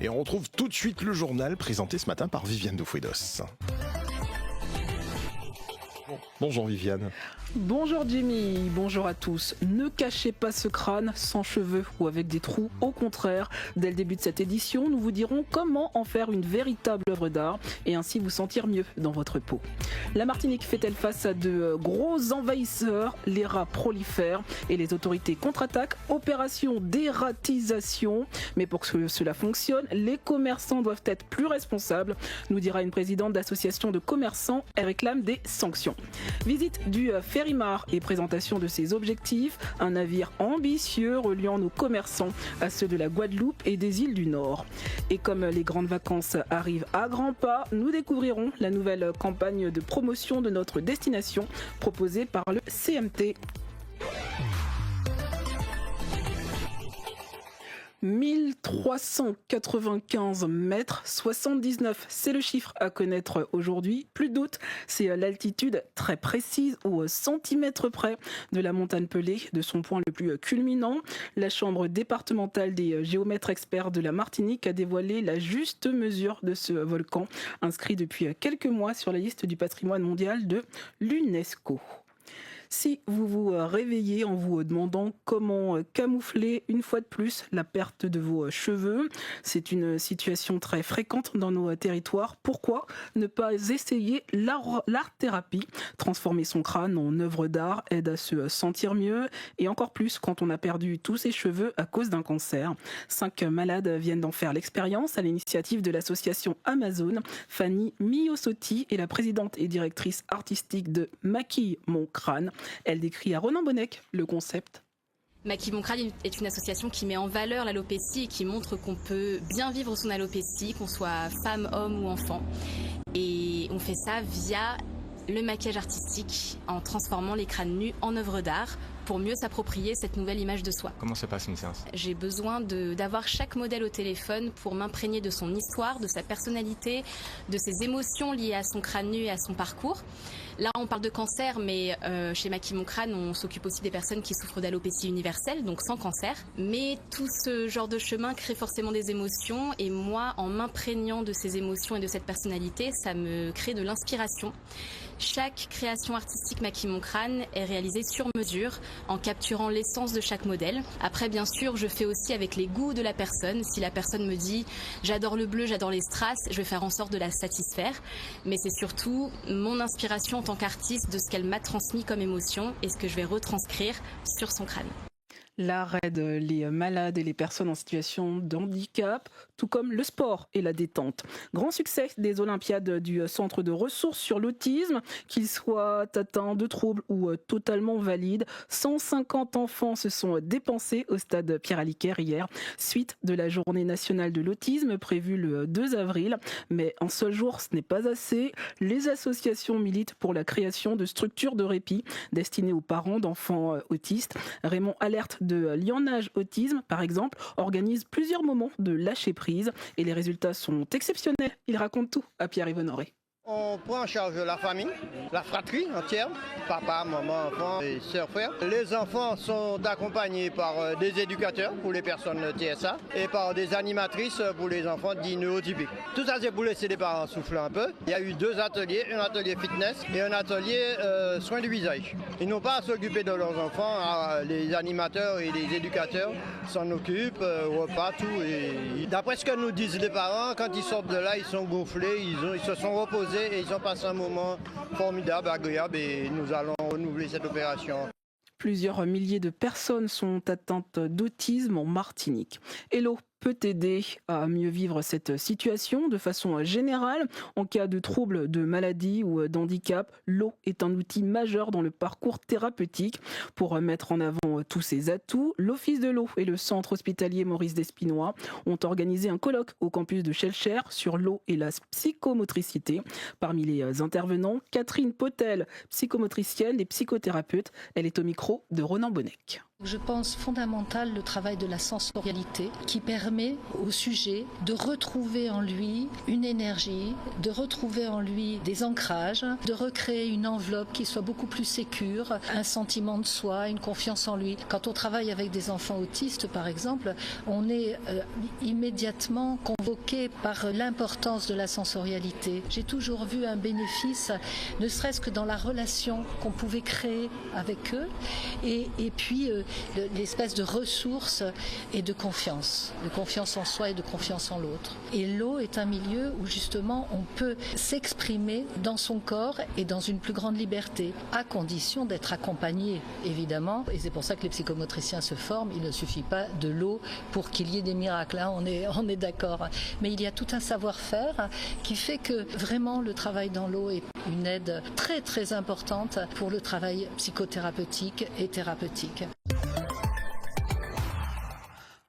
Et on retrouve tout de suite le journal présenté ce matin par Viviane Doufuedos. Bonjour Viviane. Bonjour Jimmy, bonjour à tous. Ne cachez pas ce crâne sans cheveux ou avec des trous. Au contraire, dès le début de cette édition, nous vous dirons comment en faire une véritable œuvre d'art et ainsi vous sentir mieux dans votre peau. La Martinique fait-elle face à de gros envahisseurs? Les rats prolifèrent et les autorités contre-attaquent. Opération dératisation. Mais pour que cela fonctionne, les commerçants doivent être plus responsables, nous dira une présidente d'association de commerçants. Elle réclame des sanctions. Visite du Ferrimar et présentation de ses objectifs, un navire ambitieux reliant nos commerçants à ceux de la Guadeloupe et des îles du Nord. Et comme les grandes vacances arrivent à grands pas, nous découvrirons la nouvelle campagne de promotion de notre destination proposée par le CMT. 1395 mètres, 79, c'est le chiffre à connaître aujourd'hui. Plus de doute, c'est l'altitude très précise au centimètre près de la montagne Pelée, de son point le plus culminant. La chambre départementale des géomètres experts de la Martinique a dévoilé la juste mesure de ce volcan, inscrit depuis quelques mois sur la liste du patrimoine mondial de l'UNESCO. Si vous vous réveillez en vous demandant comment camoufler une fois de plus la perte de vos cheveux, c'est une situation très fréquente dans nos territoires. Pourquoi ne pas essayer l'art-thérapie? Transformer son crâne en œuvre d'art aide à se sentir mieux et encore plus quand on a perdu tous ses cheveux à cause d'un cancer. 5 malades viennent d'en faire l'expérience à l'initiative de l'association Amazon. Fanny Miosotti est la présidente et directrice artistique de Maquille mon crâne. Elle décrit à Ronan Bonnec le concept. Maquille mon crâne est une association qui met en valeur l'alopécie et qui montre qu'on peut bien vivre son alopécie, qu'on soit femme, homme ou enfant. Et on fait ça via le maquillage artistique en transformant les crânes nus en œuvres d'art pour mieux s'approprier cette nouvelle image de soi. Comment se passe une séance? J'ai besoin d'avoir chaque modèle au téléphone pour m'imprégner de son histoire, de sa personnalité, de ses émotions liées à son crâne nu et à son parcours. Là, on parle de cancer, mais chez Maquille mon crâne, on s'occupe aussi des personnes qui souffrent d'alopécie universelle, donc sans cancer. Mais tout ce genre de chemin crée forcément des émotions et moi, en m'imprégnant de ces émotions et de cette personnalité, ça me crée de l'inspiration. Chaque création artistique Maquille mon crâne est réalisée sur mesure en capturant l'essence de chaque modèle. Après, bien sûr, je fais aussi avec les goûts de la personne. Si la personne me dit « j'adore le bleu, j'adore les strass », je vais faire en sorte de la satisfaire. Mais c'est surtout mon inspiration en tant qu'artiste de ce qu'elle m'a transmis comme émotion et ce que je vais retranscrire sur son crâne. L'art aide les malades et les personnes en situation de handicap, tout comme le sport et la détente. Grand succès des Olympiades du Centre de ressources sur l'autisme, qu'ils soient atteints de troubles ou totalement valides. 150 enfants se sont dépensés au stade Pierre-Aliquer hier, suite de la journée nationale de l'autisme prévue le 2 avril. Mais un seul jour, ce n'est pas assez. Les associations militent pour la création de structures de répit destinées aux parents d'enfants autistes. Raymond Alerte de Lionnage Autisme, par exemple, organise plusieurs moments de lâcher prise et les résultats sont exceptionnels. Il raconte tout à Pierre-Yves Honoré. On prend en charge la famille, la fratrie entière, papa, maman, enfants et sœurs, frères. Les enfants sont accompagnés par des éducateurs pour les personnes TSA et par des animatrices pour les enfants dits neurotypiques. Tout ça, c'est pour laisser les parents souffler un peu. Il y a eu 2 ateliers, un atelier fitness et un atelier soins du visage. Ils n'ont pas à s'occuper de leurs enfants, les animateurs et les éducateurs s'en occupent, repas, tout. Et d'après ce que nous disent les parents, quand ils sortent de là, ils sont gonflés, ils se sont reposés. Et ils ont passé un moment formidable, agréable et nous allons renouveler cette opération. Plusieurs milliers de personnes sont atteintes d'autisme en Martinique. Hello peut aider à mieux vivre cette situation de façon générale. En cas de troubles, de maladie ou d'handicap, l'eau est un outil majeur dans le parcours thérapeutique. Pour mettre en avant tous ses atouts, l'Office de l'eau et le Centre hospitalier Maurice Despinois ont organisé un colloque au campus de Schellcher sur l'eau et la psychomotricité. Parmi les intervenants, Catherine Potel, psychomotricienne et psychothérapeute. Elle est au micro de Ronan Bonnec. Je pense fondamental le travail de la sensorialité qui permet au sujet de retrouver en lui une énergie, de retrouver en lui des ancrages, de recréer une enveloppe qui soit beaucoup plus sécure, un sentiment de soi, une confiance en lui. Quand on travaille avec des enfants autistes par exemple, on est immédiatement convoqué par l'importance de la sensorialité. J'ai toujours vu un bénéfice, ne serait-ce que dans la relation qu'on pouvait créer avec eux et puis l'espèce de ressources et de confiance en soi et de confiance en l'autre. Et l'eau est un milieu où justement on peut s'exprimer dans son corps et dans une plus grande liberté, à condition d'être accompagné évidemment. Et c'est pour ça que les psychomotriciens se forment. Il ne suffit pas de l'eau pour qu'il y ait des miracles, hein. On est d'accord. Mais il y a tout un savoir-faire qui fait que vraiment le travail dans l'eau est une aide très très importante pour le travail psychothérapeutique et thérapeutique.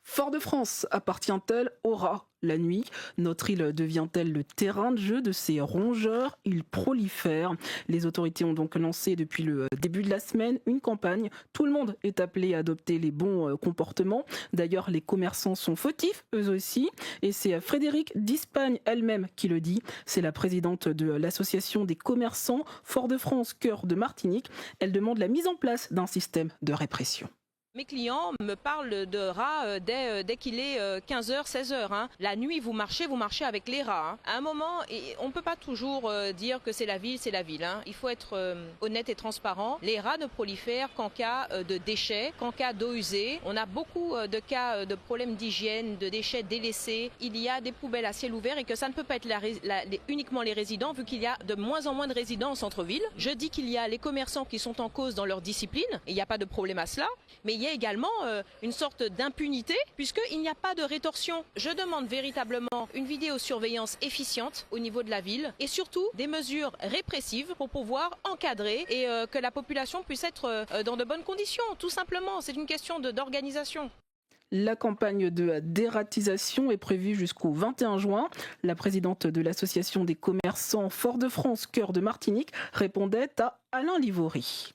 Fort-de-France appartient-elle au rat la nuit? Notre île devient-elle le terrain de jeu de ces rongeurs? Ils prolifèrent. Les autorités ont donc lancé depuis le début de la semaine une campagne. Tout le monde est appelé à adopter les bons comportements. D'ailleurs, les commerçants sont fautifs, eux aussi. Et c'est Frédérique d'Ispagne elle-même qui le dit. C'est la présidente de l'association des commerçants Fort-de-France Cœur de Martinique. Elle demande la mise en place d'un système de répression. Mes clients me parlent de rats dès qu'il est 15h, 16h. Hein. La nuit, vous marchez avec les rats. Hein. À un moment, on ne peut pas toujours dire que c'est la ville, Hein. Il faut être honnête et transparent. Les rats ne prolifèrent qu'en cas de déchets, qu'en cas d'eau usée. On a beaucoup de cas de problèmes d'hygiène, de déchets délaissés. Il y a des poubelles à ciel ouvert et que ça ne peut pas être uniquement les résidents, vu qu'il y a de moins en moins de résidents en centre-ville. Je dis qu'il y a les commerçants qui sont en cause dans leur discipline, et il n'y a pas de problème à cela. Mais il y a également une sorte d'impunité puisqu'il n'y a pas de rétorsion. Je demande véritablement une vidéosurveillance efficiente au niveau de la ville et surtout des mesures répressives pour pouvoir encadrer et que la population puisse être dans de bonnes conditions. Tout simplement, c'est une question d'organisation. La campagne de dératisation est prévue jusqu'au 21 juin. La présidente de l'association des commerçants Fort-de-France Cœur de Martinique répondait à Alain Livory.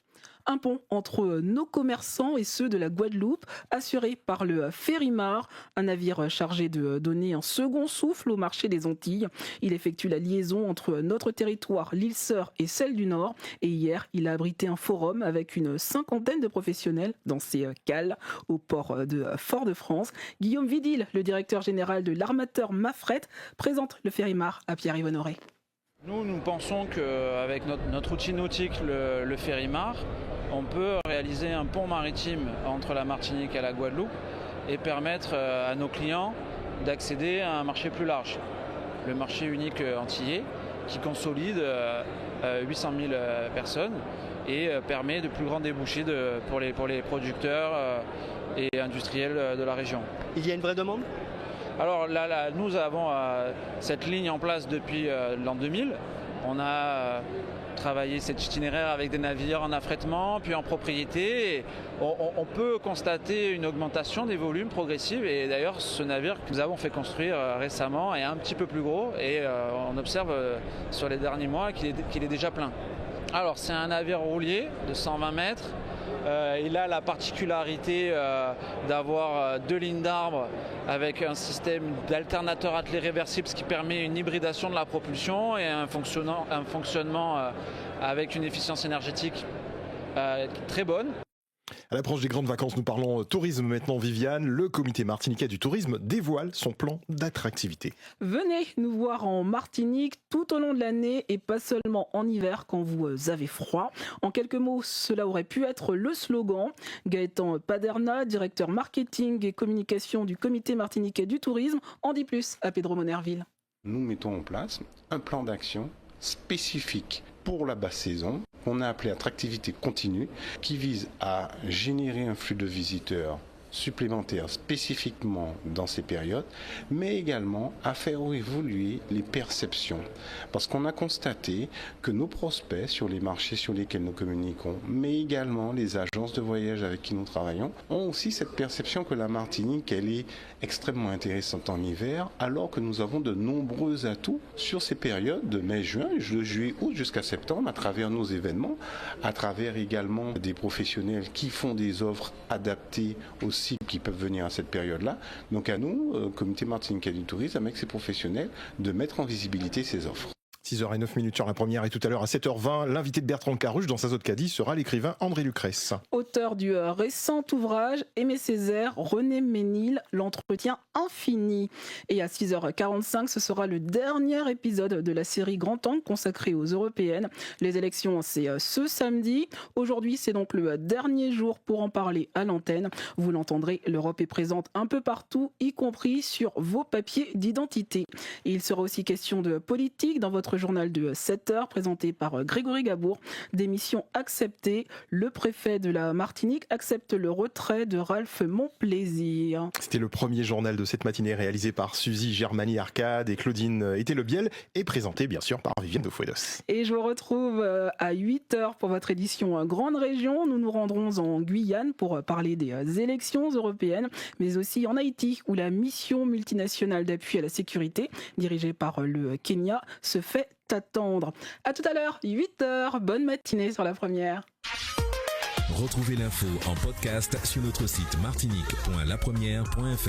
Un pont entre nos commerçants et ceux de la Guadeloupe, assuré par le Ferrimar, un navire chargé de donner un second souffle au marché des Antilles. Il effectue la liaison entre notre territoire, l'île Sœur et celle du Nord. Et hier, il a abrité un forum avec une 50aine de professionnels dans ses cales au port de Fort-de-France. Guillaume Vidil, le directeur général de l'armateur Mafret, présente le Ferrimar à Pierre-Yves Honoré. Nous pensons qu'avec notre outil nautique, le Ferrimar, on peut réaliser un pont maritime entre la Martinique et la Guadeloupe et permettre à nos clients d'accéder à un marché plus large. Le marché unique antillais qui consolide 800 000 personnes et permet de plus grands débouchés pour les producteurs et industriels de la région. Il y a une vraie demande ? Alors là, nous avons cette ligne en place depuis l'an 2000. On a travaillé cet itinéraire avec des navires en affrètement, puis en propriété. Et on peut constater une augmentation des volumes progressive. Et d'ailleurs, ce navire que nous avons fait construire récemment est un petit peu plus gros. Et on observe sur les derniers mois qu'il est déjà plein. Alors, c'est un navire roulier de 120 mètres. Il a la particularité d'avoir 2 lignes d'arbres avec un système d'alternateur attelé réversible, ce qui permet une hybridation de la propulsion et un fonctionnement avec une efficience énergétique très bonne. À l'approche des grandes vacances, nous parlons tourisme maintenant, Viviane. Le comité martiniquais du tourisme dévoile son plan d'attractivité. Venez nous voir en Martinique tout au long de l'année et pas seulement en hiver quand vous avez froid. En quelques mots, cela aurait pu être le slogan. Gaëtan Paderna, directeur marketing et communication du comité martiniquais du tourisme, en dit plus à Pedro Monerville. Nous mettons en place un plan d'action spécifique pour la basse saison, qu'on a appelé attractivité continue, qui vise à générer un flux de visiteurs supplémentaires spécifiquement dans ces périodes, mais également à faire évoluer les perceptions. Parce qu'on a constaté que nos prospects sur les marchés sur lesquels nous communiquons, mais également les agences de voyage avec qui nous travaillons, ont aussi cette perception que la Martinique, elle est extrêmement intéressante en hiver, alors que nous avons de nombreux atouts sur ces périodes de mai-juin, de juillet-août jusqu'à septembre, à travers nos événements, à travers également des professionnels qui font des offres adaptées aux cibles qui peuvent venir à cette période-là. Donc à nous, Comité martiniquais du tourisme, avec ces professionnels, de mettre en visibilité ces offres. 6h09 sur la première et tout à l'heure à 7h20, l'invité de Bertrand Caruche dans sa zone caddie sera l'écrivain André Lucrèce. Auteur du récent ouvrage Aimé Césaire, René Ménil, l'entretien infini. Et à 6h45, ce sera le dernier épisode de la série Grand Angle consacrée aux européennes. Les élections, c'est ce samedi. Aujourd'hui, c'est donc le dernier jour pour en parler à l'antenne. Vous l'entendrez, l'Europe est présente un peu partout, y compris sur vos papiers d'identité. Et il sera aussi question de politique dans votre journal de 7h présenté par Grégory Gabour. Démission acceptée. Le préfet de la Martinique accepte le retrait de Ralph Monplaisir. C'était le premier journal de cette matinée réalisé par Suzy Germani-Arcade et Claudine Été-Lebiel et présenté bien sûr par Viviane de Fouedos. Et je vous retrouve à 8h pour votre édition Grande Région. Nous nous rendrons en Guyane pour parler des élections européennes, mais aussi en Haïti où la mission multinationale d'appui à la sécurité dirigée par le Kenya se fait attendre. À tout à l'heure, 8h. Bonne matinée sur la première. Retrouvez l'info en podcast sur notre site martinique.lapremière.fr.